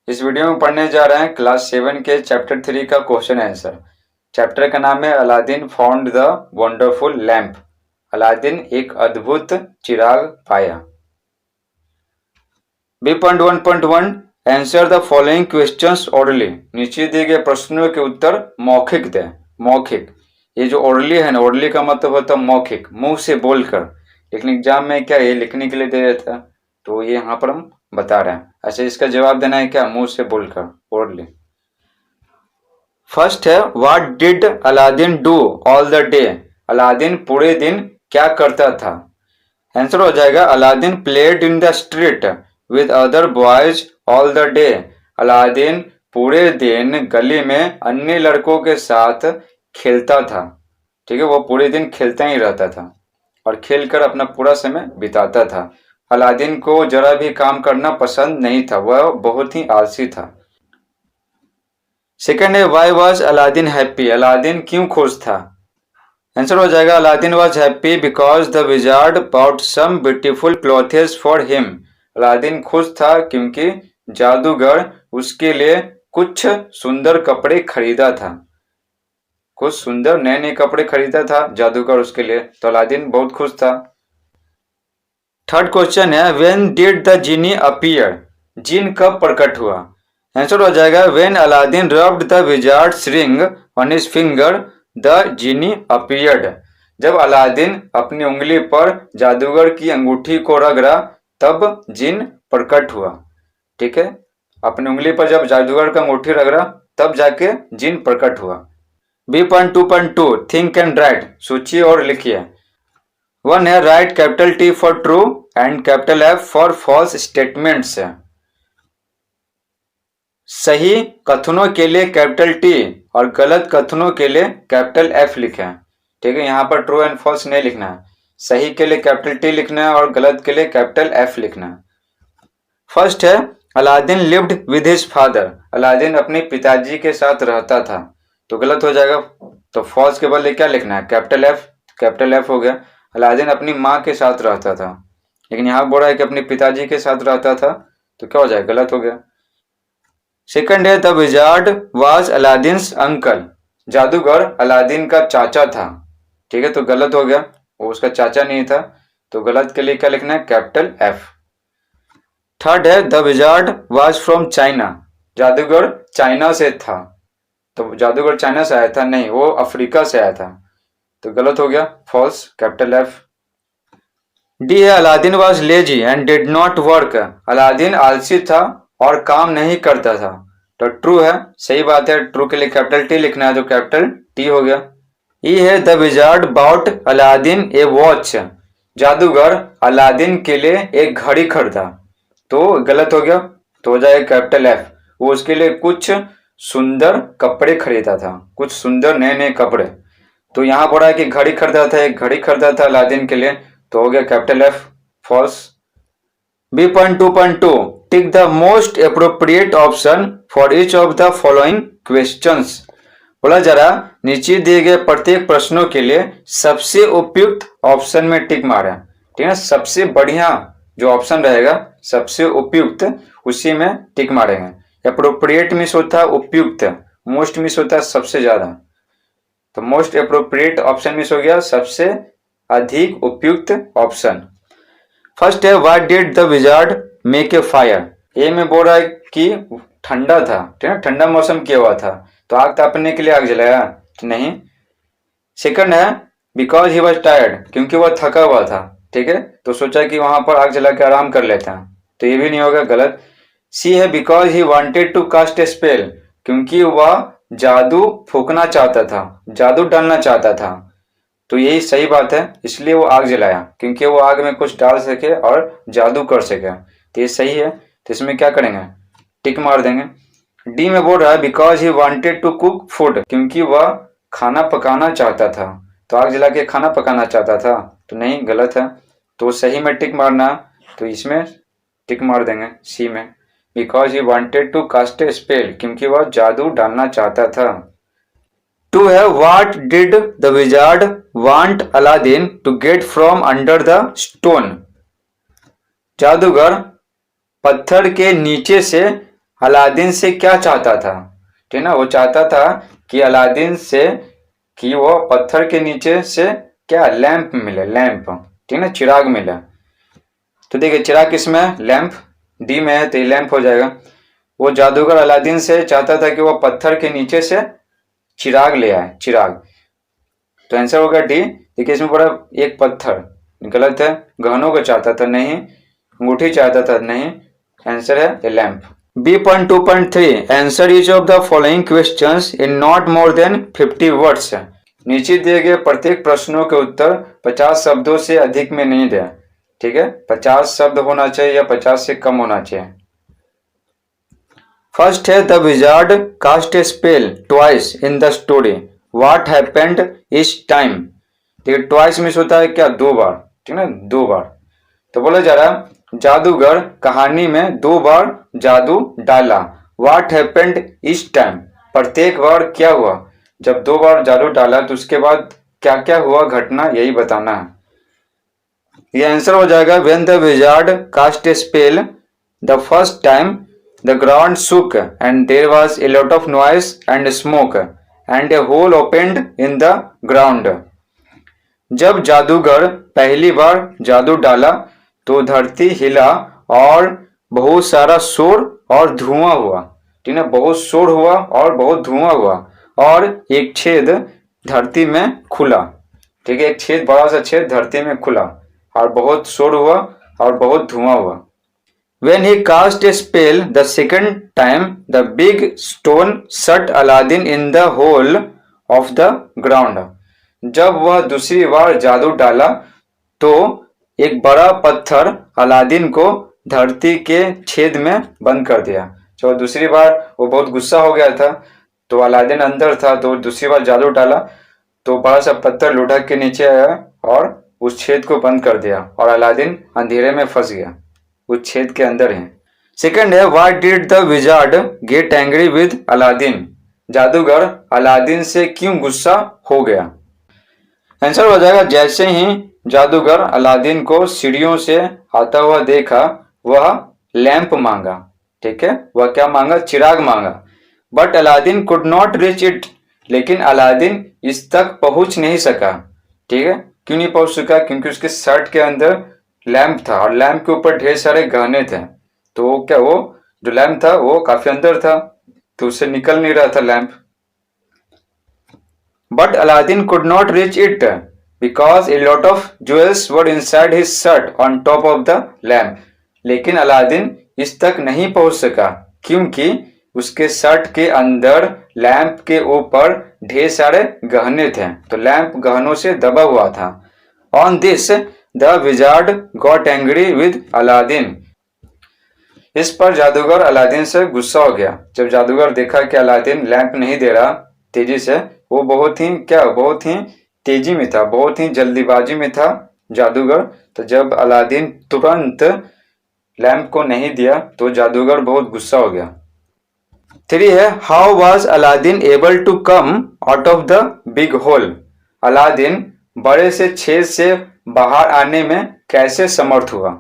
इस वीडियो में पढ़ने जा रहे हैं क्लास 7 के चैप्टर 3 का क्वेश्चन आंसर। चैप्टर का नाम है Aladdin found the wonderful lamp. Aladdin एक अद्भुत चिराग पाया। B.1.1 answer the following questions orally. नीचे दिए गए प्रश्नों के उत्तर मौखिक दें। मौखिक, ये जो ओरली है ना, ओरली का मतलब होता है मौखिक, मुंह से बोलकर। लेकिन एग्जाम में क्या ये लिखने के लिए दे देता, तो ये यहाँ पर हम बता रहे हैं। अच्छा, इसका जवाब देना है क्या, मुंह से बोलकर, ओरली। फर्स्ट है what did Aladdin do all the day. Aladdin पूरे दिन क्या करता था। आंसर हो जाएगा Aladdin played in the street with other boys all the day. Aladdin पूरे दिन गली में अन्य लड़कों के साथ खेलता था। ठीक है, वो पूरे दिन खेलता ही रहता था और खेलकर अपना पूरा समय बिताता था। अलादीन को जरा भी काम करना पसंद नहीं था, वह बहुत ही आलसी था। सेकंड है why was Aladdin happy. Aladdin क्यों खुश था। आंसर हो जाएगा Aladdin was happy because the wizard bought some beautiful clothes for him. Aladdin खुश था क्योंकि जादूगर उसके लिए कुछ सुंदर कपड़े खरीदा था। कुछ सुंदर नए नए कपड़े खरीदा था जादूगर उसके लिए, तो अलादीन बहुत खुश था। थर्ड क्वेश्चन है when did the genie appear. जिन कब प्रकट हुआ। आंसर हो जाएगा when Aladdin rubbed the wizard's ring on his finger the genie appeared. जब अलादीन अपनी उंगली पर जादूगर की अंगूठी को रगड़ा तब जिन प्रकट हुआ। ठीक है, अपनी उंगली पर जब जादूगर का अंगूठी रगड़ा तब जाके जिन प्रकट हुआ। B.2.2 think and right. सोचिए और लिखिए। वन है write capital T for true and capital F for false statements. सही कथनों के लिए कैपिटल T और गलत कथनों के लिए कैपिटल F लिखें। ठीक है, यहाँ पर ट्रू एंड फॉल्स नहीं लिखना है। सही के लिए कैपिटल T लिखना है और गलत के लिए कैपिटल F लिखना है। फर्स्ट है Aladdin lived with his father. Aladdin अपने पिताजी के साथ रहता था, तो गलत हो जाएगा। तो फॉल्स के बदले क्या लिखना है, कैपिटल F। कैपिटल F हो गया। अलादीन अपनी माँ के साथ रहता था, लेकिन यहाँ बोल रहा है कि अपने पिताजी के साथ रहता था, तो क्या हो जाएगा, गलत हो गया। सेकंड है द विजार्ड वाज अलादीन्स अंकल। जादूगर अलादीन का चाचा था। ठीक है, तो गलत हो गया, वो उसका चाचा नहीं था, तो गलत के लिए क्या लिखना है, कैपिटल F। थर्ड है the wizard was from China. जादूगर चाइना से था, तो जादूगर चाइना से आया था नहीं, वो अफ्रीका से आया था, तो गलत हो गया, फॉल्स, कैपिटल F। डी है Aladdin was lazy and did not work. Aladdin आलसी था और काम नहीं करता था, तो ट्रू है, सही बात है। ट्रू के लिए कैपिटल T लिखना है, तो कैपिटल T हो गया। ई है the wizard bought Aladdin a watch. जादूगर अलादीन के लिए एक घड़ी खरीदा, तो गलत हो गया, तो हो जाएगा कैपिटल F। वो उसके लिए कुछ सुंदर कपड़े खरीदा था, कुछ सुंदर नए नए कपड़े, तो यहाँ बोला है कि घड़ी खरीदा था, एक घड़ी खरीदा था अलादीन के लिए, तो हो गया capital F, false. B.2.2 tick the most appropriate option for each of the following questions. बोला जरा नीचे दिए गए प्रत्येक प्रश्नों के लिए सबसे उपयुक्त ऑप्शन में टिक मारें। ठीक है, सबसे बढ़िया जो ऑप्शन रहेगा, सबसे उपयुक्त, उसी में टिक मारेंगे। अप्रोप्रिएट मीन्स होता है उपयुक्त, मोस्ट मीन्स होता है सबसे ज्यादा, तो मोस्ट अप्रोप्रिएट ऑप्शन मीन्स हो गया सबसे अधिक उपयुक्त ऑप्शन। फर्स्ट है what did the wizard make a fire. A में बोल रहा है कि ठंडा था, ठीक है, ठंडा मौसम किया हुआ था, तो आग तापने के लिए आग जलाया, नहीं। सेकंड है बिकॉज ही वॉज टायर्ड, क्योंकि वह थका हुआ था। ठीक है, तो सोचा कि वहां पर आग जला के आराम कर लेता है, तो ये भी नहीं होगा, गलत। सी है because he wanted to cast a spell, क्योंकि वह जादू फूकना चाहता था, जादू डालना चाहता था, तो यही सही बात है, इसलिए वो आग जलाया, क्योंकि वो आग में कुछ डाल सके और जादू कर सके, तो ये सही है। तो इसमें क्या करेंगे, टिक मार देंगे। डी में बोल रहा है because he wanted to cook food, क्योंकि वह खाना पकाना चाहता था, तो आग जला के खाना पकाना चाहता था, तो नहीं, गलत है, तो सही में टिक मारना, तो इसमें टिक मार देंगे सी में, because he wanted to cast a spell, क्योंकि वह जादू डालना चाहता था। टू है what did the wizard want Aladdin to get from under the stone. जादूगर पत्थर के नीचे से अलादीन से क्या चाहता था, ठीक ना, वो चाहता था कि अलादीन से कि वो पत्थर के नीचे से क्या लैंप मिले, लैंप, ठीक ना, चिराग मिले। तो देखिए चिराग किसमें है, लैंप, डी में है तो ये लैंप हो जाएगा। वो जादूगर अलादीन से चाहता था कि वो पत्थर के नीचे से चिराग ले आए, चिराग, तो आंसर होगा डी। देखिए इसमें पड़ा एक पत्थर, गलत है, गहनों को चाहता था, नहीं, अंगूठी चाहता था, नहीं, आंसर है a lamp. B.2.3 answer each of the following questions in not more than 50 words. नीचे दिए गए प्रत्येक प्रश्नों के उत्तर 50 शब्दों से अधिक में नहीं दें, ठीक है, 50 शब्द होना चाहिए या 50 से कम होना चाहिए। फर्स्ट है the wizard cast a spell twice in the story, what happened each time. देखिए ट्वाइस मीन्स होता है क्या, दो बार, ठीक ना, दो बार। तो बोला जा रहा जादूगर कहानी में दो बार जादू डाला, व्हाट हैपेंड ईच टाइम, प्रत्येक बार क्या हुआ, जब दो बार जादू डाला तो उसके बाद क्या क्या हुआ घटना, यही बताना है। ये आंसर हो जाएगा when the wizard cast a spell the first time the ground shook and there was a lot of noise and smoke and a hole opened in the ground। जब जादूगर पहली बार जादू डाला तो धरती हिला और बहुत सारा शोर और धुआं हुआ, ठीक है, बहुत शोर हुआ और बहुत धुआं हुआ और एक छेद धरती में खुला, ठीक है, एक छेद, बड़ा सा छेद धरती में खुला और बहुत शोर हुआ और बहुत धुआं हुआ। When he cast a spell the second time, the big stone shut Aladdin in the hole of the ground। जब वह दूसरी बार जादू डाला तो एक बड़ा पत्थर अलादीन को धरती के छेद में बंद कर दिया। जब दूसरी बार वो बहुत गुस्सा हो गया था तो अलादीन अंदर था, तो दूसरी बार जादू डाला तो बड़ा सा पत्थर लुढ़क के नीचे आया और उस छेद को बंद कर दिया और अलादीन अंधेरे में फंस गया, उस छेद के अंदर है। सेकंड है why did the wizard get angry with Aladdin, जादूगर अलादीन से क्यों गुस्सा हो गया। आंसर हो जाएगा जैसे ही जादूगर अलादीन को सीढ़ियों से आता हुआ देखा वह लैंप मांगा, ठीक है, वह क्या मांगा, चिराग मांगा। But Aladdin could not reach it, लेकिन अलादीन इस तक पहुंच नहीं सका, ठीक है, क्यों नहीं पहुंच सका, क्योंकि उसके शर्ट के अंदर लैंप था और लैंप के ऊपर ढेर सारे गहने थे, तो क्या वो जो लैंप था वो काफी अंदर था तो उससे निकल नहीं रहा था lamp. But Aladdin could not reach it because a lot of jewels were inside his shirt on top of the lamp, लेकिन अलादीन इस तक नहीं पहुंच सका क्योंकि उसके शर्ट के अंदर लैंप के ऊपर ढेर सारे गहने थे, तो लैंप गहनों से दबा हुआ था। On this the wizard got angry with Aladdin, इस पर जादूगर अलादीन से गुस्सा हो गया। जब जादूगर देखा कि अलादीन लैंप नहीं दे रहा तेजी से, वो बहुत ही तेजी में था, बहुत ही जल्दीबाजी में था जादूगर, तो जब अलादीन तुरंत लैंप को नहीं दिया तो जादूगर बहुत गुस्सा हो गया। 3 है how was Aladdin able to come out of the big hole, Aladdin बड़े से छेद से बाहर आने में कैसे समर्थ हुआ,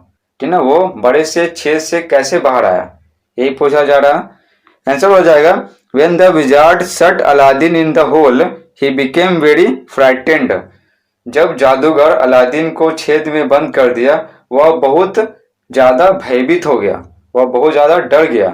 ठीक ना, वो बड़े से छेद से कैसे बाहर आया, यही पूछा जा रहा। आंसर हो जाएगा when the wizard shut Aladdin in the hole he became very frightened, जब जादूगर अलादीन को छेद में बंद कर दिया वह बहुत ज्यादा भयभीत हो गया, वह बहुत ज्यादा डर गया।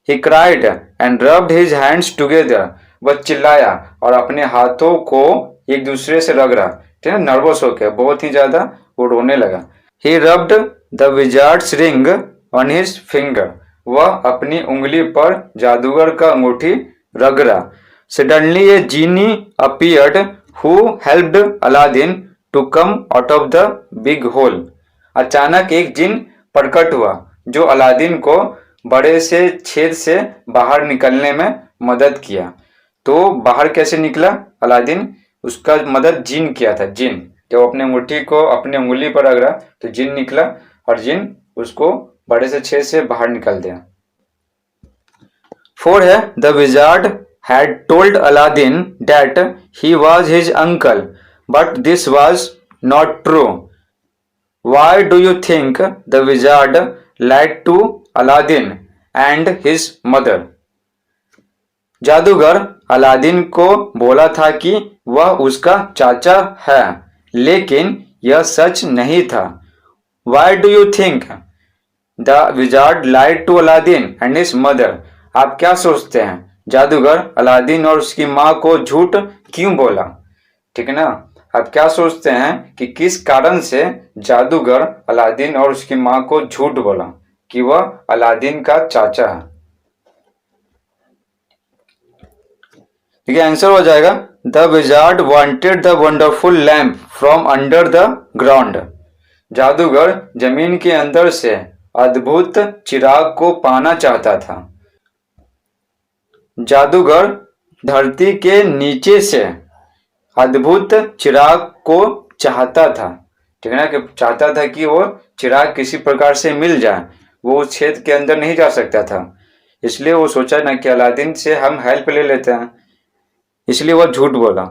He cried and rubbed his hands together, वह चिल्लाया और अपने हाथों को एक दूसरे से रगड़ा, ठीक है, नर्वस हो गया, बहुत ही ज्यादा वो रोने लगा। He rubbed the wizard's ring on his finger, वह अपनी उंगली पर जादूगर का अंगूठी रगड़ा। Suddenly a genie appeared who helped Aladdin to come out of the big hole, अचानक एक जिन प्रकट हुआ जो अलादीन को बड़े से छेद से बाहर निकलने में मदद किया। तो बाहर कैसे निकला अलादीन, उसका मदद जिन किया था, जिन जब अपने अंगूठी को अपने उंगली पर रगड़ा तो जिन निकला और जिन उसको बड़े से छेद से बाहर निकल दिया। 4 है the wizard had told Aladdin that he was his uncle but this was not true, why do you think the wizard lied to Aladdin and his mother. जादूगर अलादीन को बोला था कि वह उसका चाचा है, लेकिन यह सच नहीं था. Why do you think the wizard lied to Aladdin and his mother? आप क्या सोचते हैं जादूगर अलादीन और उसकी माँ को झूठ क्यों बोला? ठीक है ना. आप क्या सोचते हैं कि किस कारण से जादूगर अलादीन और उसकी माँ को झूठ बोला कि वह अलादीन का चाचा है? ठीक है, आंसर हो जाएगा the wizard wanted the wonderful lamp from under the ground. जादूगर जमीन के अंदर से अद्भुत चिराग को पाना चाहता था. जादूगर धरती के नीचे से अद्भुत चिराग को चाहता था. ठीक है ना, कि चाहता था कि वो चिराग किसी प्रकार से मिल जाए. वो उस छेद के अंदर नहीं जा सकता था, इसलिए वो सोचा ना कि अलादीन से हम हेल्प ले लेते हैं, इसलिए वह झूठ बोला.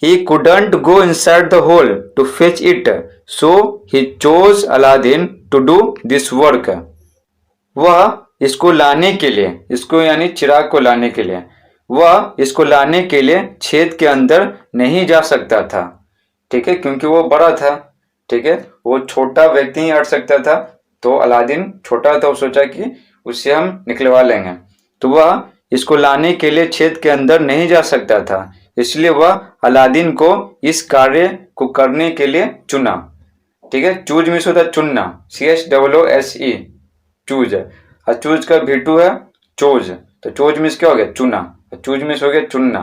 He couldn't go inside the hole to fetch it, so he chose Aladdin to do this work. वह इसको लाने के लिए, इसको यानी चिराग को लाने के लिए, वह इसको लाने के लिए छेद के अंदर नहीं जा सकता था. ठीक है, क्योंकि वो बड़ा था. ठीक है, वो छोटा व्यक्ति ही हट सकता था, तो अलादीन छोटा था, वो सोचा कि उससे हम निकलवा लेंगे. तो वह इसको लाने के लिए छेद के अंदर नहीं जा सकता था, इसलिए वह अलादीन को इस कार्य को करने के लिए चुना. ठीक है, चूज मीन्स होता है चुनना, CHOOSE, चूज. और चूज का V2 है चोज, तो चोज मीन्स क्या हो गया? चुना. चूज मीन्स हो गया चुनना.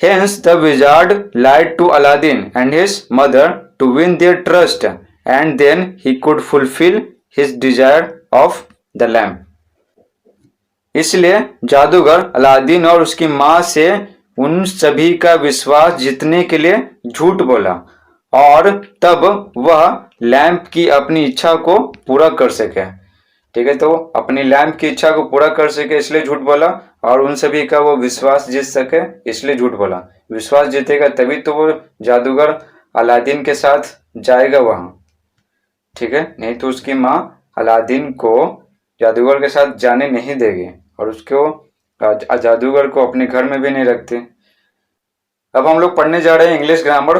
Hence the wizard lied to Aladdin and his mother to win their trust, and then he could fulfill his desire of the lamp. इसलिए जादूगर अलादीन और उसकी माँ से उन सभी का विश्वास जीतने के लिए झूठ बोला, और तब वह लैंप की अपनी इच्छा को पूरा कर सके. ठीक है, तो अपनी लैंप की इच्छा को पूरा कर सके इसलिए झूठ बोला, और उन सभी का वो विश्वास जीत सके इसलिए झूठ बोला. विश्वास जीतेगा तभी तो वो जादूगर अलादीन के साथ जाएगा वहां. ठीक है, नहीं तो उसकी माँ अलादीन को जादूगर के साथ जाने नहीं देगी, और उसको जादूगर को अपने घर में भी नहीं रखते. अब हम लोग पढ़ने जा रहे हैं इंग्लिश ग्रामर,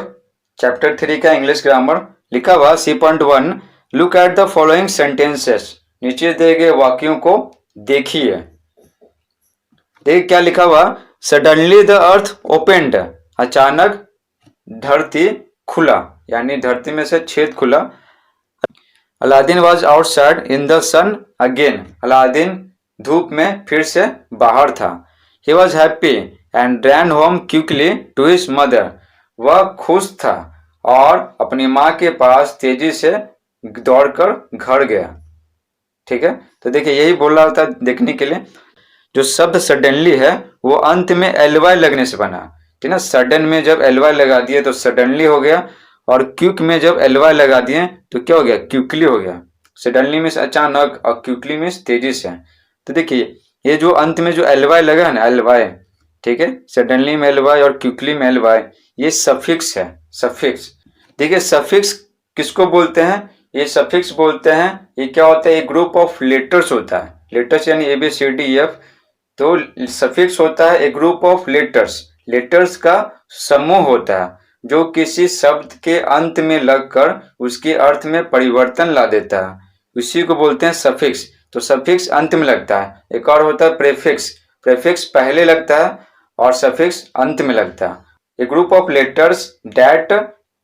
चैप्टर 3 का इंग्लिश ग्रामर. लिखा हुआ C.1, look at the following sentences. नीचे दिए गए वाक्यों को देखिए. देखिए क्या लिखा हुआ. सडनली द अर्थ ओपेंड, अचानक धरती खुला, यानी धरती में से छेद खुला. Aladdin was outside in the sun again, Aladdin धूप में फिर से बाहर था. He was happy and ran home quickly to his mother, वह खुश था और अपनी माँ के पास तेजी से दौड़कर घर गया. ठीक है, तो देखिए यही बोल रहा था देखने के लिए. जो शब्द सडनली है वो अंत में ly लगने से बना. ठीक है ना, सडन में जब ly लगा दिए तो सडनली हो गया, और क्विक में जब ly लगा दिए तो क्या हो गया? क्विकली हो गया. सडनली मीन्स अचानक, और क्विकली मीन्स तेजी से. तो देखिए ये जो अंत में जो ly लगा है ना, ly, ठीक है, सडनली में ly और क्विकली में ly, ये सफिक्स है. सफिक्स, देखिए सफिक्स किसको बोलते हैं? ये सफिक्स बोलते हैं, ये क्या होता है? एक ग्रुप ऑफ लेटर्स होता है. लेटर्स यानी ABCDEF, तो सफिक्स होता है एक ग्रुप ऑफ लेटर्स. लेटर्स का समूह होता है जो किसी शब्द के अंत में लगकर उसके अर्थ में परिवर्तन ला देता है, उसी को बोलते हैं सफिक्स. तो सफिक्स अंत में लगता है. एक और होता है प्रेफिक्स. प्रेफिक्स पहले लगता है और सफिक्स अंत में लगता है. A group of letters that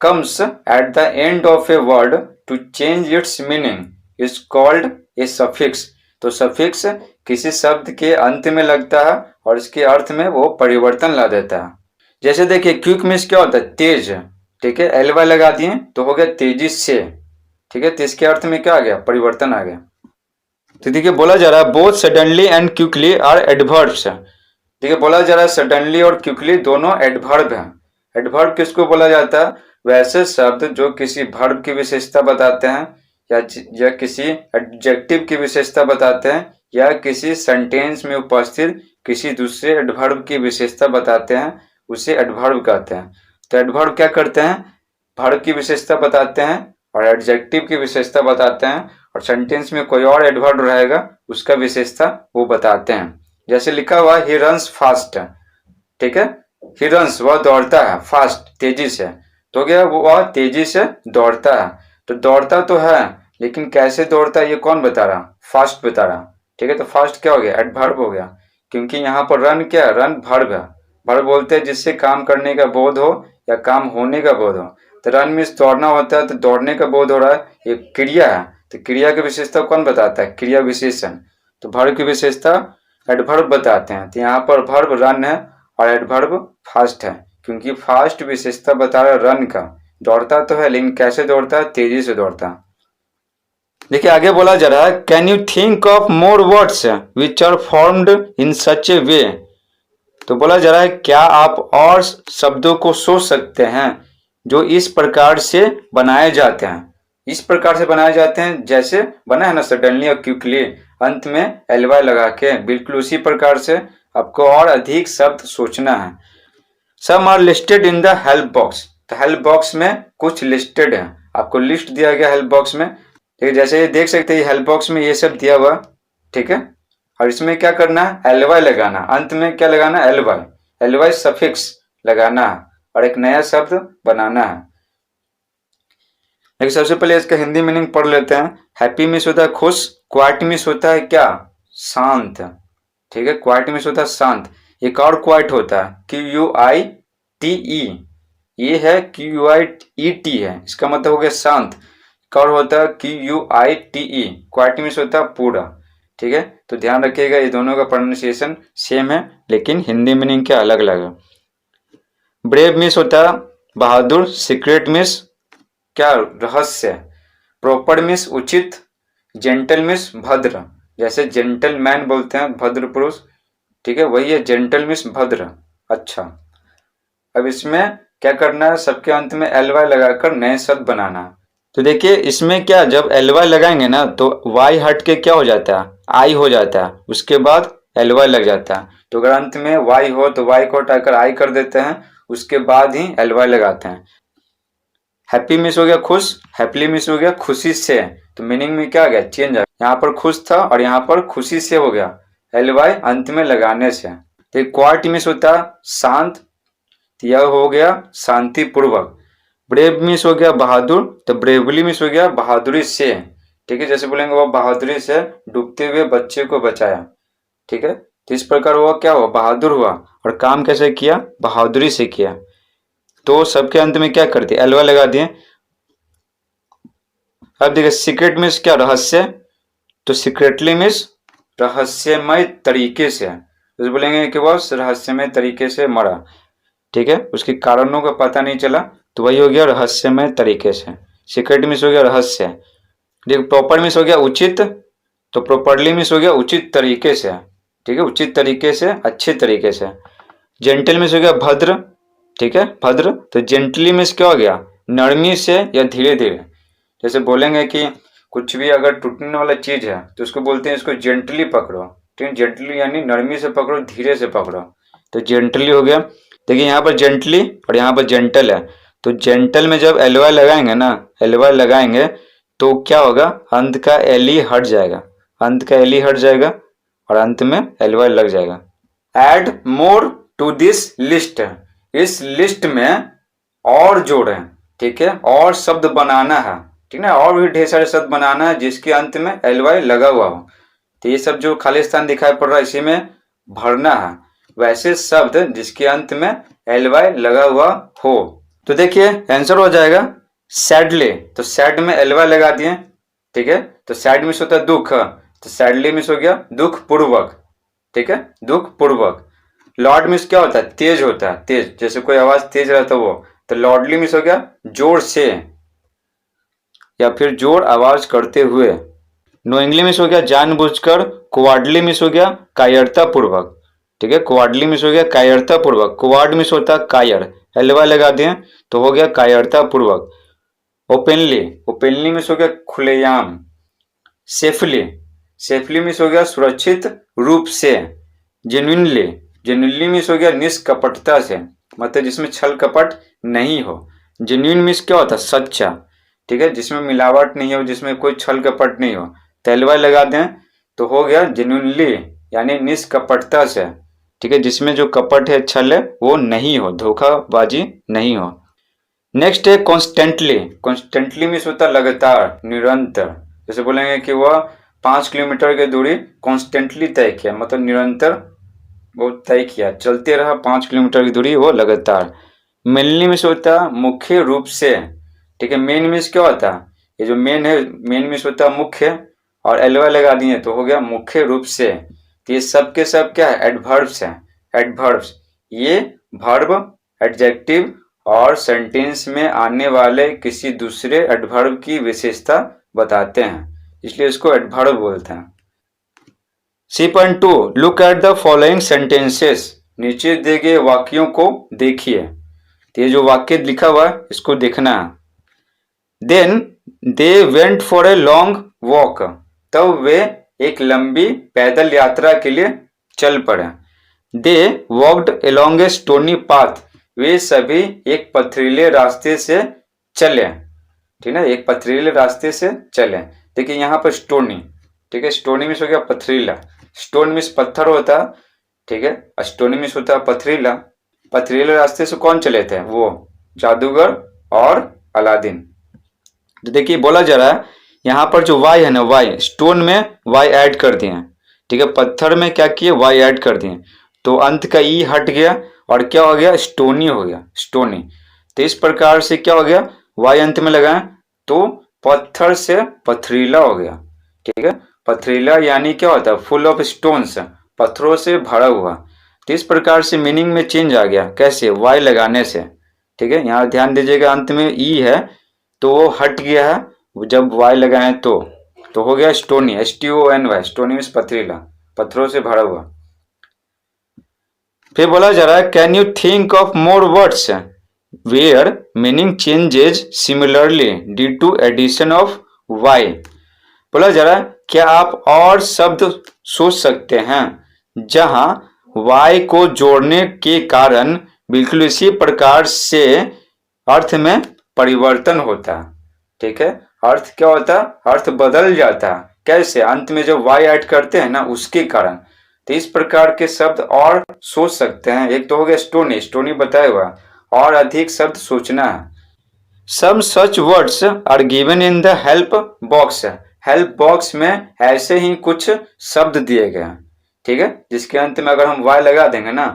comes at the end of a word to change its meaning is called a suffix. तो सफिक्स किसी शब्द के अंत में लगता है और इसके अर्थ में वो परिवर्तन ला देता है. जैसे देखिए क्विक मीन्स क्या होता है? तेज. ठीक है, ly लगा दिए तो हो गया तेजी से. ठीक है, तो इसके अर्थ में क्या आ गया? परिवर्तन आ गया. तो देखिए बोला जा रहा है both suddenly and quickly are adverbs. देखिए बोला जा रहा है सडनली और क्विकली दोनों एडवर्ब हैं. एडवर्ब किसको बोला जाता है? वैसे शब्द जो किसी वर्ब की विशेषता बताते हैं, या किसी एडजेक्टिव की विशेषता बताते हैं, या किसी सेंटेंस में उपस्थित किसी दूसरे एडवर्ब की विशेषता बताते हैं, उसे एडवर्ब कहते हैं. तो एडवर्ब क्या करते हैं? वर्ब की विशेषता बताते हैं और एडजेक्टिव की विशेषता बताते हैं, और सेंटेंस में कोई और एडवर्ब रहेगा उसका विशेषता वो बताते हैं। जैसे लिखा हुआ ही रन्स फास्ट, ठीक है, ही रन्स वह दौड़ता है, फास्ट तेजी से, तो क्या वह तेजी से दौड़ता है। तो दौड़ता तो है लेकिन कैसे दौड़ता है ये कौन बता रहा, फास्ट बता रहा, ठीक है। तो फास्ट क्या हो गया, एडवर्ब हो गया, क्योंकि यहाँ पर रन क्या है, रन वर्ब है। वर्ब बोलते हैं जिससे काम करने का बोध हो या काम होने का बोध हो। तो रन मीन्स दौड़ना होता है, तो दौड़ने का बोध हो रहा है, ये क्रिया है। तो क्रिया की विशेषता कौन बताता है, क्रिया विशेषण। तो वर्ब की विशेषता एडवर्ब बताते हैं। तो यहाँ पर वर्ब रन है और एडवर्ब फास्ट है, क्योंकि फास्ट विशेषता बता रहा है रन का, दौड़ता तो है लेकिन कैसे दौड़ता है, तेजी से दौड़ता है। देखिए आगे बोला जा रहा है, can you think of more words which are formed in such a way. तो बोला जा रहा है क्या आप और शब्दों को सोच सकते हैं जो इस प्रकार से बनाए जाते हैं। इस प्रकार से बनाए जाते हैं जैसे बना है ना, सडनली और क्विकली, अंत में एलवाई लगा के, बिल्कुल उसी प्रकार से आपको और अधिक शब्द सोचना है। Some are listed in the help box. तो हेल्प बॉक्स में कुछ लिस्टेड है, आपको लिस्ट दिया गया हेल्प बॉक्स में, ठीक है। जैसे ये देख सकते हैं हेल्प बॉक्स में ये सब दिया हुआ, ठीक है। और इसमें क्या करना है, एलवाई लगाना, अंत में क्या लगाना, एलवाई, एलवाई सफिक्स लगाना है और एक नया शब्द बनाना है। लेकिन सबसे पहले इसका हिंदी मीनिंग पढ़ लेते हैं। हैप्पी मीन्स होता है खुश, क्वाइट मीन्स होता है क्या, शांत, ठीक है, क्वाइट मीन्स होता है शांत। एक और क्वाइट होता है QUITE, ये है QUIET है, इसका मतलब हो गया शांत। और होता है QUITE, क्वाइट मीन्स होता है पूरा, ठीक है। तो ध्यान रखिएगा ये दोनों का प्रोनाउंसिएशन सेम है लेकिन हिंदी मीनिंग क्या अलग अलग है। ब्रेव मीन्स होता है बहादुर, सीक्रेट मीन्स क्या, रहस्य, प्रॉपर मीन्स उचित, जेंटल मीन्स भद्र, जैसे जेंटलमैन बोलते हैं भद्र पुरुष, ठीक है, वही है जेंटल मीन्स भद्र। अच्छा, अब इसमें क्या करना है, सबके अंत में एलवाई लगाकर नए शब्द बनाना है। तो देखिए इसमें क्या, जब एलवाई लगाएंगे ना तो वाई हट के क्या हो जाता है, आई हो जाता है, उसके बाद एलवाई लग जाता है। तो अगर अंत में वाई हो तो वाई को हटाकर आई कर देते हैं, उसके बाद ही एलवाई लगाते हैं। हैप्पी मिस हो गया खुश, हैप्पीली मिस हो गया खुशी से। तो मीनिंग में क्या आ गया, चेंज आ गया, यहाँ पर खुश था और यहाँ पर खुशी से हो गया, एलवाई अंत में लगाने से। तो क्वाइट मिस होता है शांत, यह हो गया शांति पूर्वक। ब्रेव मिस हो गया बहादुर, तो ब्रेवली मिस हो गया बहादुरी से, ठीक है। जैसे बोलेंगे वो बहादुरी से डूबते हुए बच्चे को बचाया, ठीक है। तो इस प्रकार वो क्या हुआ, बहादुर हुआ, और काम कैसे किया, बहादुरी से किया। तो सबके अंत में क्या कर दिया, एलवा लगा दिए। अब देखिए सीक्रेट मीन्स क्या, रहस्य, तो सीक्रेटली मीन्स रहस्यमय तरीके से, तो बोलेंगे कि वह रहस्यमय तरीके से मरा, ठीक है, उसके कारणों का पता नहीं चला, तो वही हो गया रहस्यमय तरीके से। सीक्रेट मिस हो गया रहस्य, देखो प्रॉपर मिस हो गया उचित, तो प्रॉपरली मिस हो गया उचित तरीके से, ठीक है, उचित तरीके से, अच्छे तरीके से। जेंटल मिस हो गया भद्र, ठीक है, भद्र, तो जेंटली मिस क्या हो गया, नरमी से या धीरे धीरे। जैसे बोलेंगे कि कुछ भी अगर टूटने वाला चीज है तो उसको बोलते हैं इसको जेंटली पकड़ो, ठीक है, जेंटली यानी नरमी से पकड़ो, धीरे से पकड़ो, तो जेंटली हो गया। देखिए यहाँ पर जेंटली और यहाँ पर जेंटल है, तो जेंटल में जब एलवाई लगाएंगे ना, एलवाई लगाएंगे तो क्या होगा, अंत का एली हट जाएगा, अंत का एली हट जाएगा और अंत में एलवाई लग जाएगा। Add more to this list, इस लिस्ट में और जोड़ें, ठीक है, और शब्द बनाना है, ठीक है, और भी ढेर सारे शब्द बनाना है जिसके अंत में एलवाई लगा हुआ हो। तो ये सब जो खाली स्थान दिखाई पड़ रहा है इसी में भरना है, वैसे शब्द जिसके अंत में एलवाई लगा हुआ हो। तो देखिए आंसर हो जाएगा सैडली, तो सैड में एलवाई लगा दिए, ठीक है। तो सैड मिस होता है दुख, तो सैडली मिस हो गया दुख पूर्वक, ठीक है, दुख पूर्वक। लॉर्ड मिस क्या होता है, तेज होता है, तेज, जैसे कोई आवाज तेज रहता है वो, तो लॉर्डली मिस हो गया जोर से या फिर जोर आवाज करते हुए। नोइंगली मिस हो गया जानबूझकर, क्वाडली मिस हो गया कायरता पूर्वक, ठीक है, क्वाडली मिस हो गया कायरता पूर्वक, क्वाड मिस होता है कायर, एलवा लगा दिए तो हो गया कायरता पूर्वक। ओपनली, ओपनली मिस हो गया खुलेआम। सेफली, सेफली मिस हो गया सुरक्षित रूप से। जेन्युइनली, जेन्युइनली मिस हो गया निष्कपटता से, मतलब जिसमें छल कपट नहीं हो। जेन्युइन मिस क्या होता है, सच्चा, ठीक है, जिसमें मिलावट नहीं हो, जिसमें कोई छल कपट नहीं हो, तो एल वाई लगा दें तो हो गया जेन्युइनली यानी निष्कपटता से, ठीक है, जिसमें जो कपट है, छल है, वो नहीं हो, धोखाबाजी नहीं हो। नेक्स्ट है कॉन्स्टेंटली। कॉन्स्टेंटली मीन्स होता है लगातार, निरंतर। जैसे बोलेंगे कि वह 5 किलोमीटर की दूरी कॉन्स्टेंटली तय किया, मतलब निरंतर वो तय किया, चलते रहा 5 किलोमीटर की दूरी वो लगातार। मेनली मीन्स होता है मुख्य रूप से, ठीक है। मेन मीन्स क्या होता है, ये जो मेन है, मेन मीन्स होता है मुख्य, और एलवा लगा दिए तो हो गया मुख्य रूप से। तो ये सब के सब क्या है, एडवर्ब्स है, एडवर्ब्स। ये वर्ब, एडजेक्टिव और सेंटेंस में आने वाले किसी दूसरे एडवर्ब की विशेषता बताते हैं, इसलिए इसको एडवर्ब बोलते हैं। C.2 look at the following sentences. नीचे दिए गए वाक्यों को देखिए। तो ये जो वाक्य लिखा हुआ है इसको देखना है। Then they went for a long walk. तब वे एक लंबी पैदल यात्रा के लिए चल पड़े। दे walked along A stony path. वे सभी एक पथरीले रास्ते से चले, ठीक है, एक पथरीले रास्ते से चले। देखिए यहाँ पर स्टोनी, ठीक है, स्टोनी मीन्स हो गया पथरीला, स्टोन मीन्स पत्थर होता, ठीक है, स्टोनी मीन्स होता पथरीला। पथरीले रास्ते से कौन चले थे, वो जादूगर और अलादीन। तो देखिए बोला जा रहा है यहाँ पर जो वाई है ना, वाई स्टोन में वाई ऐड कर दिए, ठीक है, पत्थर में क्या किए, वाई ऐड कर दिए, तो अंत का ई हट गया और क्या हो गया, स्टोनी हो गया, स्टोनी। तो इस प्रकार से क्या हो गया, वाई अंत में लगाए तो पत्थर से पथरीला हो गया, ठीक है। पथरीला यानी क्या होता है, फुल ऑफ स्टोन्स, पत्थरों से भरा हुआ। तो इस प्रकार से मीनिंग में चेंज आ गया, कैसे, वाई लगाने से, ठीक है। यहाँ ध्यान दीजिएगा अंत में ई है तो वो हट गया है जब वाई लगाए तो हो गया स्टोनी, STONY, स्टोनी मीन्स पथरीला, पत्थरों से भरा हुआ। फिर बोला जा रहा है can you think of more words where meaning changes similarly due to addition of Y. बोला जा रहा है क्या आप और शब्द सोच सकते हैं जहां वाई को जोड़ने के कारण बिल्कुल इसी प्रकार से अर्थ में परिवर्तन होता है, ठीक है। अर्थ क्या होता है, अर्थ बदल जाता है, कैसे, अंत में जब वाई ऐड करते हैं ना उसके कारण। तो इस प्रकार के शब्द और सोच सकते हैं। एक तो हो गया स्टोनी, स्टोनी बताया हुआ, और अधिक शब्द सोचना है। Some such words are given in the help box. Help box में ऐसे ही कुछ शब्द दिए गए हैं, ठीक है, जिसके अंत में अगर हम वाई लगा देंगे ना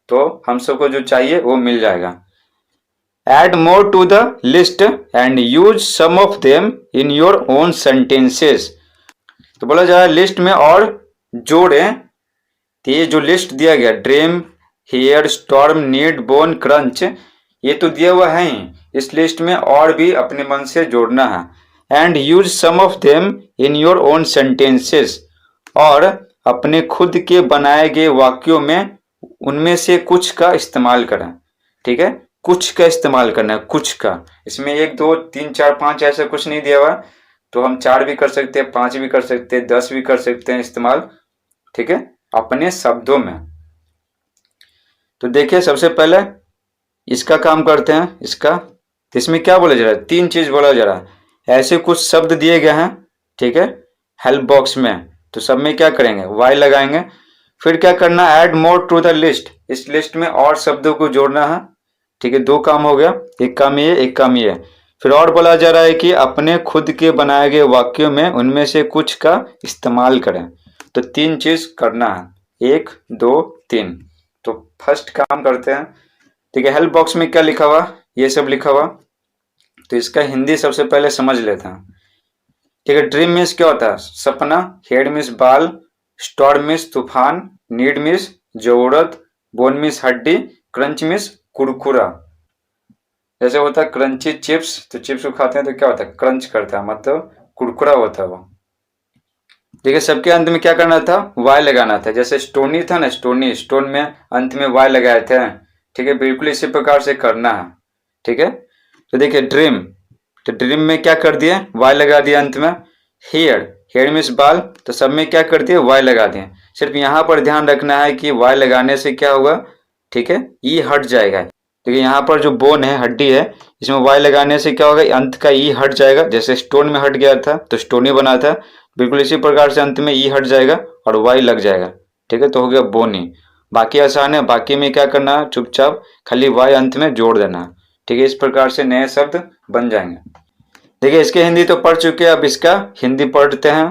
तो हम सबको जो चाहिए वो मिल जाएगा। Add more to the list and use some of them in your own sentences। तो बोला जा रहा है लिस्ट में और जोड़ें। तो ये जो लिस्ट दिया गया, dream, hair, storm, need, bone, crunch, ये तो दिया हुआ है ही, इस लिस्ट में और भी अपने मन से जोड़ना है। And use some of them in your own sentences, और अपने खुद के बनाए गए वाक्यों में उनमें से कुछ का इस्तेमाल करें, ठीक है, कुछ का इस्तेमाल करना है, कुछ का। इसमें 1 2 3 4 5 ऐसा कुछ नहीं दिया हुआ, तो हम 4 भी कर सकते हैं, 5 भी कर सकते हैं, 10 भी कर सकते हैं इस्तेमाल, ठीक है, अपने शब्दों में। तो देखिए सबसे पहले इसका काम करते हैं, इसका। इसमें क्या बोला जा रहा है, 3 चीज बोला जा रहा है। ऐसे कुछ शब्द दिए गए हैं, ठीक है, हेल्प बॉक्स में, तो सब में क्या करेंगे, वाई लगाएंगे। फिर क्या करना, add more to the list, इस लिस्ट में और शब्दों को जोड़ना है, ठीक है, 2 काम हो गया, एक काम ये, एक काम ये। फिर और बोला जा रहा है कि अपने खुद के बनाए गए वाक्यों में उनमें से कुछ का इस्तेमाल करें। तो 3 चीज करना है, 1 2 3। तो फर्स्ट काम करते हैं, ठीक है। हेल्प बॉक्स में क्या लिखा हुआ, ये सब लिखा हुआ, तो इसका हिंदी सबसे पहले समझ लेते हैं, ठीक है। ड्रीम मीन्स क्या होता है, सपना, हेड मीन्स बाल, स्टॉर्म मीन्स तूफान, नीड मीन्स जरूरत, बोन मीन्स हड्डी, क्रंच मीन्स कुरकुरा। जैसे होता है क्रंची चिप्स, तो चिप्स को खाते हैं तो क्या होता है, क्रंच करता है, मतलब कुरकुरा होता है वो। देखिए सबके अंत में क्या करना था, वाई लगाना था। जैसे स्टोनी था ना, स्टोनी, स्टोन में अंत में वाई लगाए थे, ठीक है, बिल्कुल इसी प्रकार से करना है, ठीक है। तो देखिए ड्रीम, तो ड्रीम में क्या कर दिए, वाई लगा दिया अंत में। हेयर, हेयर मीन्स बाल, तो सब में क्या कर दिए, वाई लगा दिए। सिर्फ यहाँ पर ध्यान रखना है कि वाई लगाने से क्या होगा, ठीक है, ई हट जाएगा, देखिए यहाँ पर जो बोन है, हड्डी है, इसमें वाई लगाने से क्या होगा, अंत का ई हट जाएगा। जैसे स्टोन में हट गया था तो स्टोन ही बना था, बिल्कुल इसी प्रकार से अंत में ई हट जाएगा और वाई लग जाएगा। ठीक है, तो हो गया बोनी। बाकी आसान है, बाकी में क्या करना है, चुपचाप खाली वाई अंत में जोड़ देना है। ठीक है, इस प्रकार से नए शब्द बन जाएंगे। देखिए इसके हिंदी तो पढ़ चुके हैं, अब इसका हिंदी पढ़ते हैं।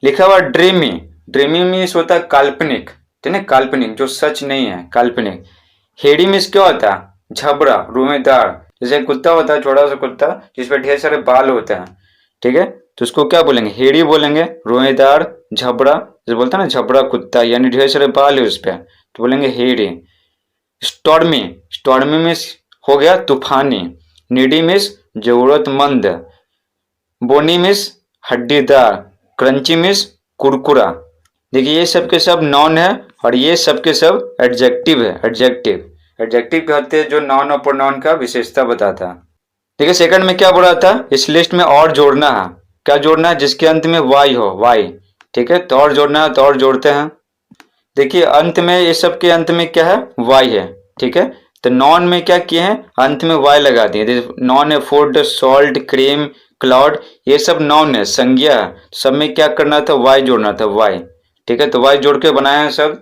लिखा हुआ ड्रीमी। ड्रीमी मीन्स होता है काल्पनिक, ठीक है, काल्पनिक जो सच नहीं है, काल्पनिक। हेडी मीन्स क्या होता है, झबरा, रुएदार। जैसे कुत्ता होता है, छोटा सा कुत्ता जिसपे ढेर सारे बाल होते हैं, ठीक है, तो उसको क्या बोलेंगे, हेडी बोलेंगे। रोएदार, झबरा, जैसे बोलते हैं ना झबरा कुत्ता, यानी ढेर सारे बाल है उस पर, तो बोलेंगे हेडी। स्टॉर्मी, स्टॉर्मी मीन्स हो गया तूफानी। नीडी मीन्स जरूरतमंद। बोनी मीन्स हड्डीदार। क्रंची मीन्स कुरकुरा। देखिए ये सब के सब नॉन है और ये सब के सब एडजेक्टिव है। एडजेक्टिव, एडजेक्टिव कहते हैं जो नॉन और प्रोनाउन का विशेषता बताता है। देखिए सेकंड में क्या बोल रहा था, इस लिस्ट में और जोड़ना है। क्या जोड़ना है, जिसके अंत में वाई हो, वाई। ठीक है, तो और जोड़ना है तो और जोड़ते हैं। देखिए अंत में, ये सब के अंत में क्या है, वाई है। ठीक है, तो नॉन में क्या किए हैं, अंत में वाई लगा दिए। नॉन है फूड, सॉल्ट, क्रीम, क्लाउड, ये सब नॉन है, संज्ञा है। सब में क्या करना था, वाई जोड़ना था, वाई। ठीक है, तो वाई जोड़ के बनाया है सब।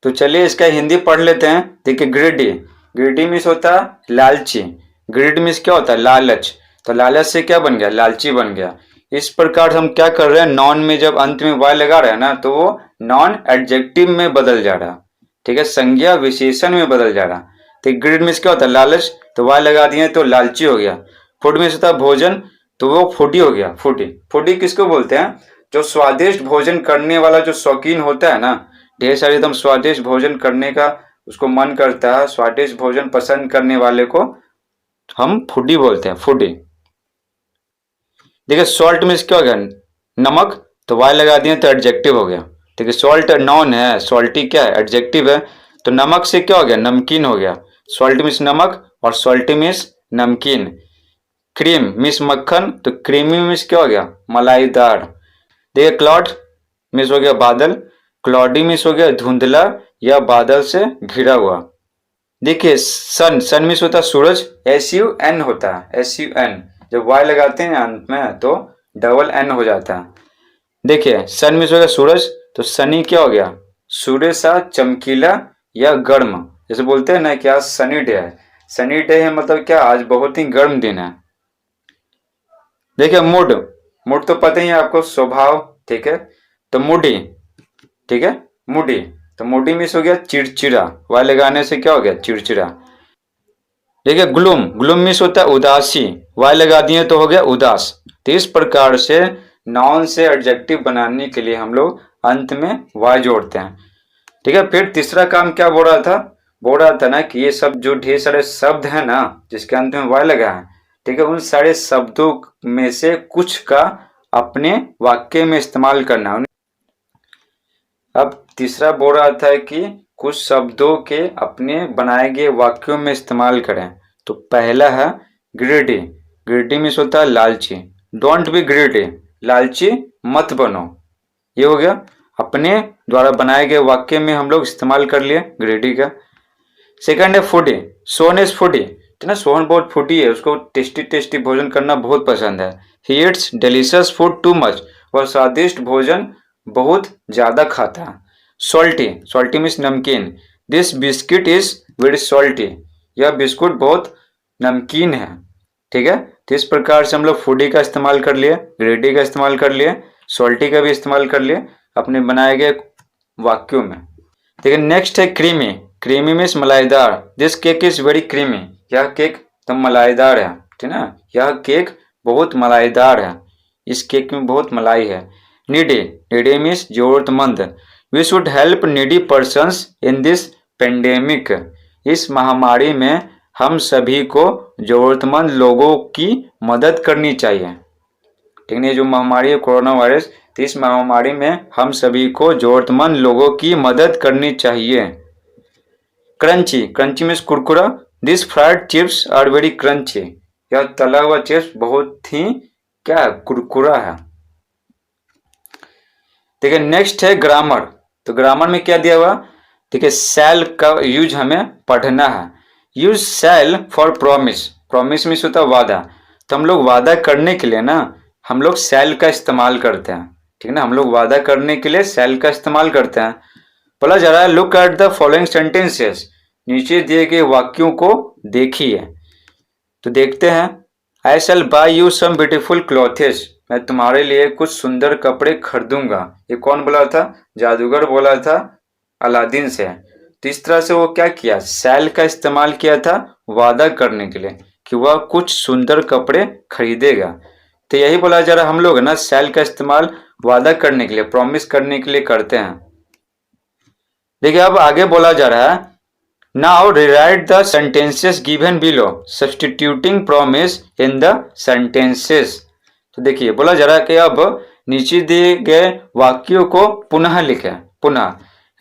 तो चलिए इसका हिंदी पढ़ लेते हैं। देखिए ग्रीडी, ग्रीडी मीन्स होता है लालची। ग्रीड मीन्स क्या होता है, लालच। तो लालच से क्या बन गया, लालची बन गया। इस प्रकार हम क्या कर रहे हैं, नॉन में जब अंत में वाई लगा रहे हैं ना, तो वो नॉन एडजेक्टिव में बदल जा रहा। ठीक है, संज्ञा विशेषण में बदल जा रहा। तो ग्रीड मीन्स क्या होता है, लालच, तो वाई लगा दिए तो लालची हो गया। फूड मीन्स होता है भोजन, तो वो फूडी हो गया, फूडी। फूडी किसको बोलते हैं, जो स्वादिष्ट भोजन करने वाला जो शौकीन होता है ना, ढेर सारे एकदम स्वादिष्ट भोजन करने का उसको मन करता है, स्वादिष्ट भोजन पसंद करने वाले को हम फूडी बोलते हैं, फूडी। देखिए सॉल्ट मीन्स क्या हो गया, नमक, तो वाई लगा दिए तो एडजेक्टिव हो गया। देखिए सॉल्ट नॉन है, सॉल्टी क्या है, एडजेक्टिव है। तो नमक से क्या हो गया, नमकीन हो गया। सॉल्ट मीन्स नमक और सॉल्टी मीन्स नमकीन। क्रीम मीन्स मक्खन, तो क्रीमी मीन्स क्या हो गया, मलाईदार। देखिए क्लाउड मीन्स हो गया बादल। क्लाउडी मीन्स हो गया धुंधला या बादल से घिरा हुआ। देखिए सन, सन मीन्स होता है सूरज, SUN होता है, SUN। जब वाई लगाते हैं अंत में तो डबल N हो जाता है। देखिए सन मीन्स हो गया सूरज, तो सनी क्या हो गया, सूर्य सा चमकीला या गर्म। जैसे बोलते हैं ना कि आज सनी डे है, सनी डे है मतलब क्या, आज बहुत ही गर्म दिन है। देखिए मूड, मूड तो पता ही है आपको, स्वभाव। ठीक है, तो मूडी, ठीक है, मूडी, तो मूडी मीन्स हो गया चिड़चिड़ा, वाई लगाने से क्या हो गया, चिड़चिड़ा। देखिए ग्लूम, ग्लूम मीन्स होता है उदासी, वाई लगा दिए तो हो गया उदास। तो इस प्रकार से नाउन से एडजेक्टिव बनाने के लिए हम लोग अंत में वाई जोड़ते हैं। ठीक है, फिर तीसरा काम क्या बोल रहा था, बोल रहा था ना कि ये सब जो ढेर सारे शब्द है ना जिसके अंत में वाई लगा है, ठीक है, उन सारे शब्दों में से कुछ का अपने वाक्य में इस्तेमाल करना। अब तीसरा बोल रहा था कि कुछ शब्दों के अपने बनाए गए वाक्यों में इस्तेमाल करें। तो पहला है ग्रीडी, ग्रीडी मीन्स होता है लालची। डोंट बी ग्रीडी, लालची मत बनो, ये हो गया। अपने द्वारा बनाए गए वाक्य में हम लोग इस्तेमाल कर लिए ग्रीडी का। सेकंड है फूडी, सोहन इज फूडी, ना सोहन बहुत फूडी है, उसको टेस्टी टेस्टी भोजन करना बहुत पसंद है। He eats delicious food too much, वह स्वादिष्ट भोजन बहुत ज्यादा खाता है। सॉल्टी, सॉल्टी मीन्स नमकीन। This biscuit is very salty, यह बिस्कुट बहुत नमकीन है। ठीक है, तो इस प्रकार से हम लोग फूडी का इस्तेमाल कर लिए, ग्रेडी का इस्तेमाल कर लिए, सॉल्टी का भी इस्तेमाल कर लिए अपने बनाए गए वाक्यों में। ठीक है, नेक्स्ट है क्रीमी, क्रीमी मीन्स मलाईदार। This cake is very creamy, यह केक एकदम मलाईदार है। ठीक है ना, यह केक बहुत मलाईदार है, इस केक में बहुत मलाई है। नीडी, नीडी मीन्स जरूरतमंद। We should help needy persons in this pandemic, इस महामारी में हम सभी को जरूरतमंद लोगों की मदद करनी चाहिए। ठीक है, जो महामारी है कोरोना वायरस, तो इस महामारी में हम सभी को जरूरतमंद लोगों की मदद करनी चाहिए। क्रंची, क्रंची मीन्स कुरकुरा। This fried chips are very crunchy, यह तला हुआ चिप्स बहुत ही क्या कुरकुरा है। ठीक है, नेक्स्ट है ग्रामर। तो ग्रामर में क्या दिया हुआ, देखिए शैल का यूज हमें पढ़ना है। Use shall for promise, promise means होता है वादा, तो हम लोग वादा करने के लिए ना हम लोग शैल का इस्तेमाल करते हैं, ठीक है ना, हम लोग वादा करने के लिए शैल का इस्तेमाल करते हैं। बोला जा रहा है look at the following sentences, नीचे दिए गए वाक्यों को देखिए। तो देखते हैं, I shall buy you some beautiful clothes, मैं तुम्हारे लिए कुछ सुंदर कपड़े खरीदूंगा। ये कौन बोला था? जादूगर बोला था अलादीन से। तो इस तरह से वो क्या किया, शैल का इस्तेमाल किया था वादा करने के लिए कि वह कुछ सुंदर कपड़े खरीदेगा। तो यही बोला जा रहा है हम लोग ना शैल का इस्तेमाल वादा करने के लिए, प्रॉमिस करने के लिए करते हैं। देखिए अब आगे बोला जा रहा है now rewrite the sentences given below substituting promise in the sentences. तो देखिए बोला जा रहा है कि अब नीचे दिए गए वाक्यों को पुनः लिखें। पुनः,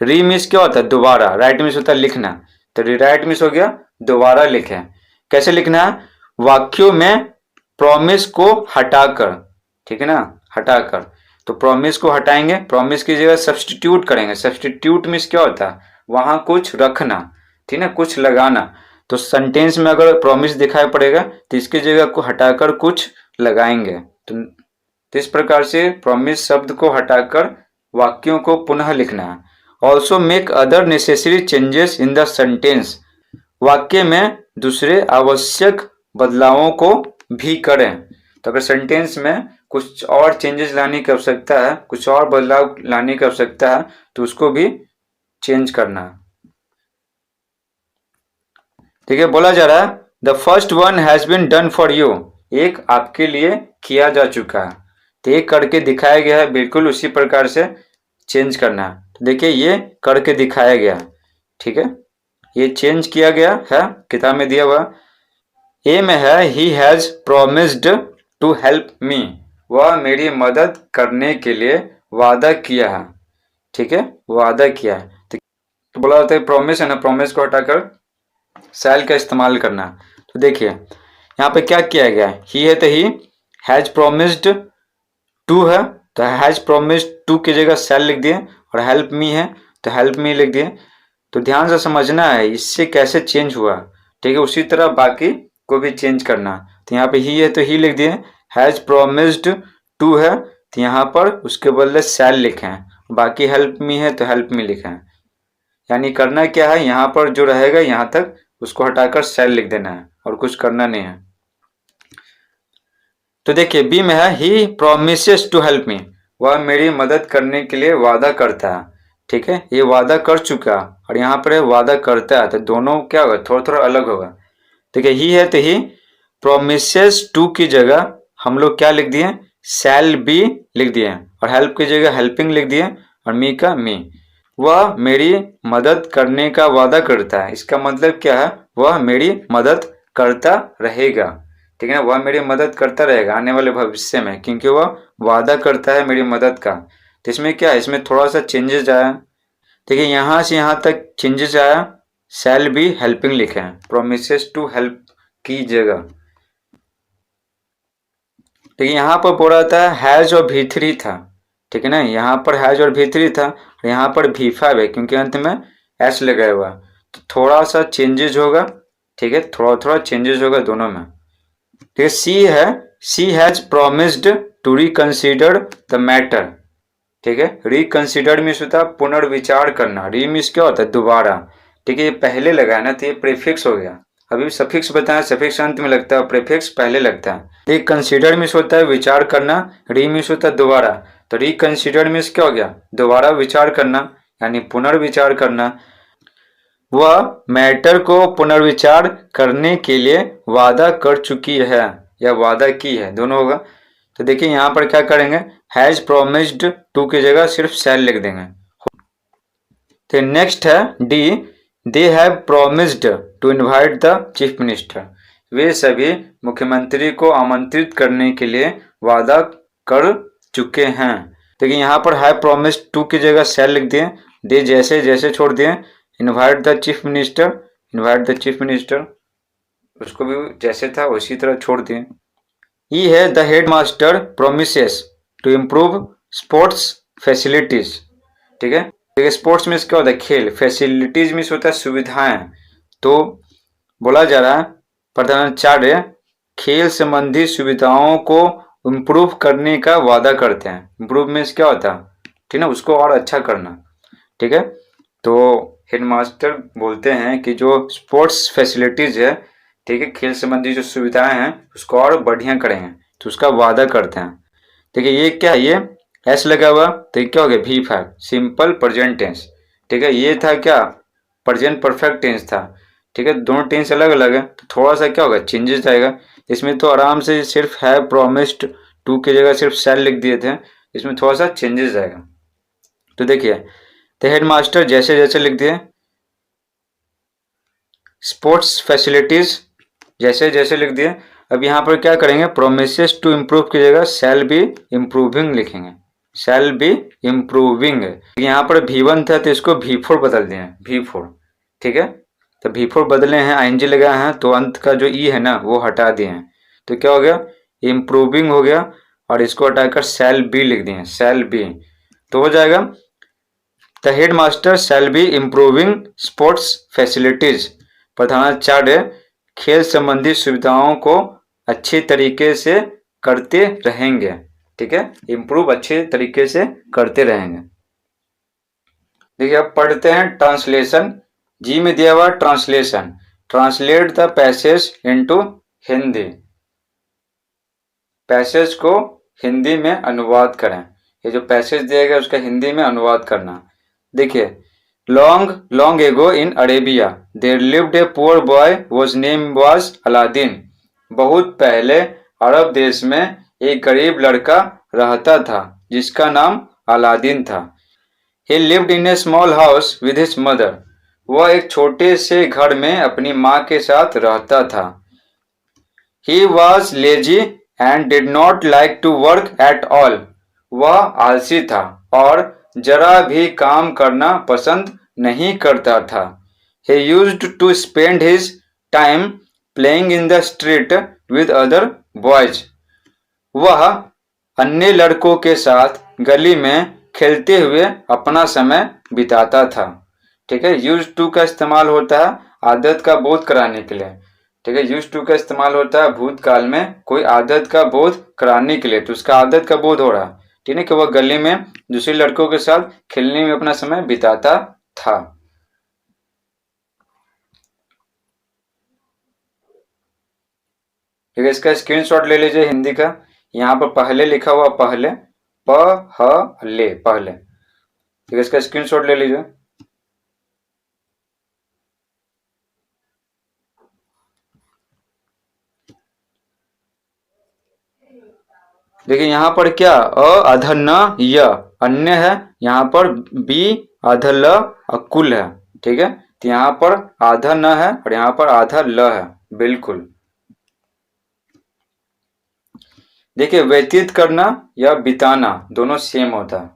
री मीन्स क्या होता है? दोबारा, राइट मीन्स होता है लिखना, तो रीराइट मीन्स हो गया दोबारा लिखें। कैसे लिखना है? वाक्यों में प्रॉमिस को हटाकर, ठीक है ना, हटाकर। तो प्रॉमिस को हटाएंगे, प्रॉमिस की जगह सब्सटीट्यूट करेंगे। सब्सटीट्यूट मीन्स क्या होता है? वहां कुछ रखना, ठीक है ना, कुछ लगाना। तो सेंटेंस में अगर प्रॉमिस दिखाई पड़ेगा तो इसकी जगह को हटाकर कुछ लगाएंगे। तो इस प्रकार से प्रॉमिस शब्द को हटाकर वाक्यों को पुनः लिखना है। Also make other necessary changes in the sentence, वाक्य में दूसरे आवश्यक बदलावों को भी करें। तो अगर सेंटेंस में कुछ और चेंजेस लाने की आवश्यकता है, कुछ और बदलाव लाने की आवश्यकता है, तो उसको भी चेंज करना। ठीक है, बोला जा रहा है the first one has been done for you, एक आपके लिए किया जा चुका है। तो एक करके दिखाया गया है, बिल्कुल उसी प्रकार से चेंज करना है। तो देखिए ये करके दिखाया गया, ठीक है, ये चेंज किया गया है, किताब में दिया हुआ। ए में है he has promised to help me, वह मेरी मदद करने के लिए वादा किया है, ठीक है, वादा किया है। तो बोला जाता है प्रोमिस है ना, प्रोमिस को हटाकर शैल का इस्तेमाल करना। तो देखिए यहाँ पे क्या किया गया है, ही है तो ही, हैज प्रोमिस्ड टू है तो हैज प्रोमिस्ड टू की जगह शैल लिख दिए, और हेल्प मी है तो हेल्प मी लिख दिए। तो ध्यान से समझना है इससे कैसे चेंज हुआ, ठीक है, उसी तरह बाकी को भी चेंज करना। तो यहाँ पे ही है तो ही लिख दिए, हैज प्रोमिस्ड टू है तो यहाँ पर उसके बदले शैल लिखे हैं, बाकी हेल्प मी है तो हेल्प मी लिखे हैं। यानी करना क्या है, यहाँ पर जो रहेगा यहाँ तक उसको हटाकर शैल लिख देना है और कुछ करना नहीं है। तो देखिए बी में है ही प्रोमिसेस टू हेल्प मी, वह मेरी मदद करने के लिए वादा करता है, ठीक है, ये वादा कर चुका और यहाँ पर वादा करता है, तो दोनों क्या होगा, थोड़ा थोड़ा अलग होगा। देखिए ही है तो ही, प्रोमिसेस टू की जगह हम लोग क्या लिख दिए, शैल बी लिख दिए, और हेल्प की जगह हेल्पिंग लिख दिए, और मी का मी। वह मेरी मदद करने का वादा करता है, इसका मतलब क्या है, वह मेरी मदद करता रहेगा, ठीक है ना, वह मेरी मदद करता रहेगा आने वाले भविष्य में, क्योंकि वह वादा करता है मेरी मदद का। तो इसमें क्या है, इसमें थोड़ा सा चेंजेस आया, देखिए यहाँ से यहाँ तक चेंजेस आया, शैल बी हेल्पिंग लिखे हैं प्रोमिसेस टू हेल्प की जगह। देखिए यहाँ पर बोल रहा था हैज और भी3 था, ठीक है ना, यहाँ पर हैज और भी3 था, और यहाँ पर भी5 है क्योंकि अंत में एस लगाया हुआ, तो थोड़ा सा चेंजेस होगा, ठीक है, थोड़ा थोड़ा चेंजेस होगा दोनों में। ठीक है, सी है, she has promised to reconsider the matter, ठीक है, रिकंसिडर मीन्स होता है पुनर्विचार करना, री मीन्स क्या होता है दोबारा, ठीक है, ये पहले लगा है ना तो ये प्रीफिक्स हो गया, अभी सफिक्स बताया, सफिक्स अंत में लगता है, प्रीफिक्स पहले लगता है। रिकंसिडर मीन्स होता है विचार करना, री मीन्स होता है दोबारा, तो रिकंसिडर मीन्स क्या हो गया, दोबारा विचार करना यानी पुनर्विचार करना। वह मैटर को पुनर्विचार करने के लिए वादा कर चुकी है या वादा की है, दोनों होगा। तो देखिए यहाँ पर क्या करेंगे, हैज प्रोमिस्ड टू की जगह सिर्फ शैल लिख देंगे। तो नेक्स्ट है D, they have promised to invite the chief minister, वे सभी मुख्यमंत्री को आमंत्रित करने के लिए वादा कर चुके हैं। देखिए यहाँ पर हैव प्रोमिस्ड टू की जगह शैल लिख दिए, दे जैसे जैसे छोड़ दिए, invite the chief minister, invite the chief minister उसको भी जैसे था उसी तरह छोड़ दिए। ई है the headmaster promises to improve sports facilities, ठीक है, देखिए स्पोर्ट्स मीन्स क्या होता है, खेल। फैसिलिटीज मीन्स होता है सुविधाएं। तो बोला जा रहा है प्रधानाचार्य खेल संबंधी सुविधाओं को इम्प्रूव करने का वादा करते हैं। इम्प्रूव मीन्स क्या होता है, ठीक है, उसको और अच्छा करना। ठीक है, तो हेडमास्टर बोलते हैं कि जो स्पोर्ट्स फैसिलिटीज है, ठीक है, खेल संबंधी जो सुविधाएं हैं उसको और बढ़िया करेंगे, तो उसका वादा करते हैं। ठीक है, ये क्या है, ये एस लगा हुआ, तो ये क्या हो गया, V5 सिंपल प्रेजेंट टेंस। ठीक है, ये था क्या, प्रेजेंट परफेक्ट टेंस था। ठीक है, दोनों टेंस अलग अलग है, तो थोड़ा सा क्या होगा, चेंजेस आएगा। इसमें तो आराम से सिर्फ हैव प्रॉमिस्ड टू की जगह सिर्फ शैल लिख दिए थे, इसमें थोड़ा सा चेंजेस आएगा। तो देखिए, तो हेडमास्टर जैसे जैसे लिख दिए, स्पोर्ट्स फैसिलिटीज जैसे जैसे लिख दिए। अब यहाँ पर क्या करेंगे, प्रोमिसेस टू इम्प्रूव की जगह शैल बी इम्प्रूविंग लिखेंगे, शैल बी इम्प्रूविंग। यहाँ पर V1 था तो इसको V4 बदल दिए, V4। ठीक है, तो V4 बदले हैं, ING लगाए हैं, तो अंत का जो ई है ना वो हटा दिए हैं, तो क्या हो गया, इम्प्रूविंग हो गया, और इसको हटाकर शैल बी लिख दिए, शैल बी, तो हो जाएगा the headmaster shall be improving sports facilities. प्रधानाचार्य खेल संबंधी सुविधाओं को अच्छे तरीके से करते रहेंगे। ठीक है, इम्प्रूव अच्छे तरीके से करते रहेंगे। देखिए अब पढ़ते हैं ट्रांसलेशन। जी में दिया हुआ translation, translate the passage into Hindi, passage को हिंदी में अनुवाद करें। ये जो पैसेज दिया गया उसका हिंदी में अनुवाद करना। देखिए, long long ago in Arabia there lived a poor boy was name was Aladdin. बहुत पहले अरब देश में एक गरीब लड़का रहता था जिसका नाम अलादीन था। He lived in a small house with his mother. वह एक छोटे से घर में अपनी माँ के साथ रहता था। He was lazy and did not like to work at all. वह आलसी था और जरा भी काम करना पसंद नहीं करता था। He used to spend his time playing in the street with other boys. वह अन्य लड़कों के साथ गली में खेलते हुए अपना समय बिताता था। ठीक है, यूज टू का इस्तेमाल होता है आदत का बोध कराने के लिए। ठीक है, यूज टू का इस्तेमाल होता है भूतकाल में कोई आदत का बोध कराने के लिए, तो उसका आदत का बोध हो रहा है। ठीक है, कि वह गली में दूसरे लड़कों के साथ खेलने में अपना समय बिताता था। ठीक है, इसका स्क्रीनशॉट ले लीजिए हिंदी का। यहाँ पर पहले लिखा हुआ, पहले पहले पहले। ठीक है, इसका स्क्रीनशॉट ले लीजिए। देखिए यहाँ पर क्या, अधन य अन्य है, यहाँ पर बी आधा ल अकुल है। ठीक है, तो यहाँ पर आधा न है और यहाँ पर आधा ल है, बिल्कुल। देखिए व्यतीत करना या बिताना दोनों सेम होता है।